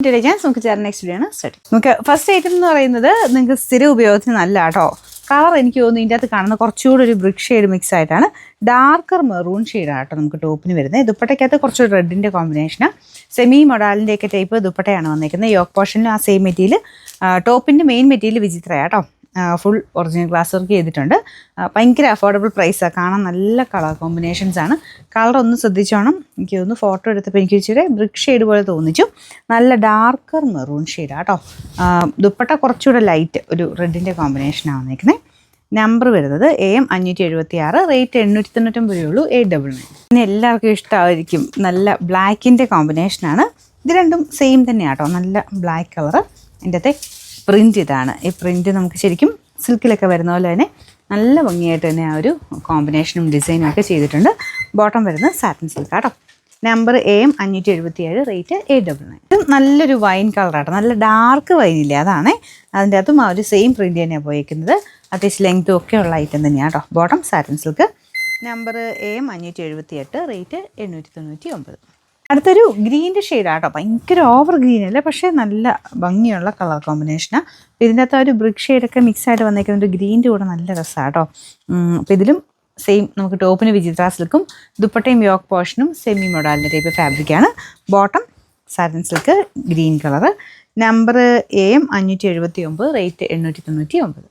Intelligence നമുക്ക് ചേർന്ന next video ആണ് സ്റ്റാർട്ട്. നമുക്ക് ഫസ്റ്റ് ഐറ്റം എന്ന് പറയുന്നത് നിങ്ങൾക്ക് സ്ഥിര ഉപയോഗത്തിന് നല്ല കേട്ടോ. കളർ എനിക്ക് തോന്നുന്നു ഇതിൻ്റെ അകത്ത് കാണുന്ന കുറച്ചുകൂടി ഒരു ബ്രിക്ക് ഷെയ്ഡ് മിക്സ് ആയിട്ടാണ്. ഡാർക്കർ മെറൂൺ ഷെയ്ഡാണ് കേട്ടോ നമുക്ക് ടോപ്പിന് വരുന്നത്. ദുപ്പട്ടയ്ക്കകത്ത് കുറച്ച് റെഡിൻ്റെ കോമ്പിനേഷനാണ്. സെമി മൊഡാലിൻ്റെയൊക്കെ ടൈപ്പ് ദുപ്പട്ടയാണ് വന്നിരിക്കുന്നത്. യോക്ക് പോർഷനിൽ ആ സെയിം മെറ്റീരിയൽ. ടോപ്പിൻ്റെ മെയിൻ മെറ്റീരിയൽ വിചിത്രയാണ് കേട്ടോ. ഫുൾ ഒറിജിനൽ ഗ്ലാസ് വർക്ക് ചെയ്തിട്ടുണ്ട്. ഭയങ്കര അഫോർഡബിൾ പ്രൈസാണ്. കാണാൻ നല്ല കളർ കോമ്പിനേഷൻസാണ്. കളർ ഒന്ന് ശ്രദ്ധിച്ചോണം. എനിക്ക് തോന്നുന്നു ഫോട്ടോ എടുത്തപ്പോൾ എനിക്ക് ഇച്ചിരി ബ്രിക്ക് ഷെയ്ഡ് പോലെ തോന്നിച്ചു. നല്ല ഡാർക്കർ മെറൂൺ ഷെയ്ഡാണ് കേട്ടോ. ദുപ്പട്ട കുറച്ചുകൂടെ ലൈറ്റ് ഒരു റെഡിൻ്റെ കോമ്പിനേഷനാണ് വന്നിരിക്കുന്നത്. നമ്പർ വരുന്നത് AM 576, റേറ്റ് 899 രൂപയുള്ളൂ. 899. പിന്നെ എല്ലാവർക്കും ഇഷ്ടമായിരിക്കും. നല്ല ബ്ലാക്കിൻ്റെ കോമ്പിനേഷനാണ്. ഇത് രണ്ടും സെയിം തന്നെയാണ് കേട്ടോ. നല്ല ബ്ലാക്ക് കളറ്. എൻ്റെ അകത്തെ പ്രിൻ്റ് ഇതാണ്. ഈ പ്രിൻ്റ് നമുക്ക് ശരിക്കും സിൽക്കിലൊക്കെ വരുന്ന പോലെ തന്നെ നല്ല ഭംഗിയായിട്ട് തന്നെ ആ ഒരു കോമ്പിനേഷനും ഡിസൈനും ഒക്കെ ചെയ്തിട്ടുണ്ട്. ബോട്ടം വരുന്നത് സാറ്റിൻ സിൽക്ക് കേട്ടോ. Number AM 577, rate 899. ഇത് നല്ലൊരു വൈൻ കളറാട്ടോ. നല്ല ഡാർക്ക് വൈനില്ലേ, അതാണേ. അതിൻ്റെ അകത്തും ആ ഒരു സെയിം പ്രിൻ്റ് തന്നെയാണ് പോയിരിക്കുന്നത്. അത്യാവശ്യം ലെങ്ത്തും ഒക്കെ ഉള്ള ഐറ്റം തന്നെയാണ് കേട്ടോ. Bottom satin silk. Number AM 578, rate 899. അടുത്തൊരു ഗ്രീൻ്റെ ഷെയ്ഡാട്ടോ. ഭയങ്കര ഓവർ ഗ്രീൻ അല്ല, പക്ഷേ നല്ല ഭംഗിയുള്ള കളർ കോമ്പിനേഷനാണ്. അപ്പോൾ ഇതിൻ്റെ അകത്ത് ആ ഒരു ബ്രിക്ക് ഷെയ്ഡൊക്കെ മിക്സ് ആയിട്ട് വന്നിരിക്കുന്ന ഒരു ഗ്രീൻ്റെ കൂടെ നല്ല രസമാണ് കേട്ടോ. അപ്പോൾ ഇതിലും സെയിം നമുക്ക് ടോപ്പിന് വിചിത്ര സിൽക്കും ദുപ്പട്ടയും യോക്ക് പോർഷനും സെമി മൊഡാലിൻ്റെ ടൈപ്പ് ഫാബ്രിക്കാണ്. Bottom satin silk green colour. Number AM 579, rate 899.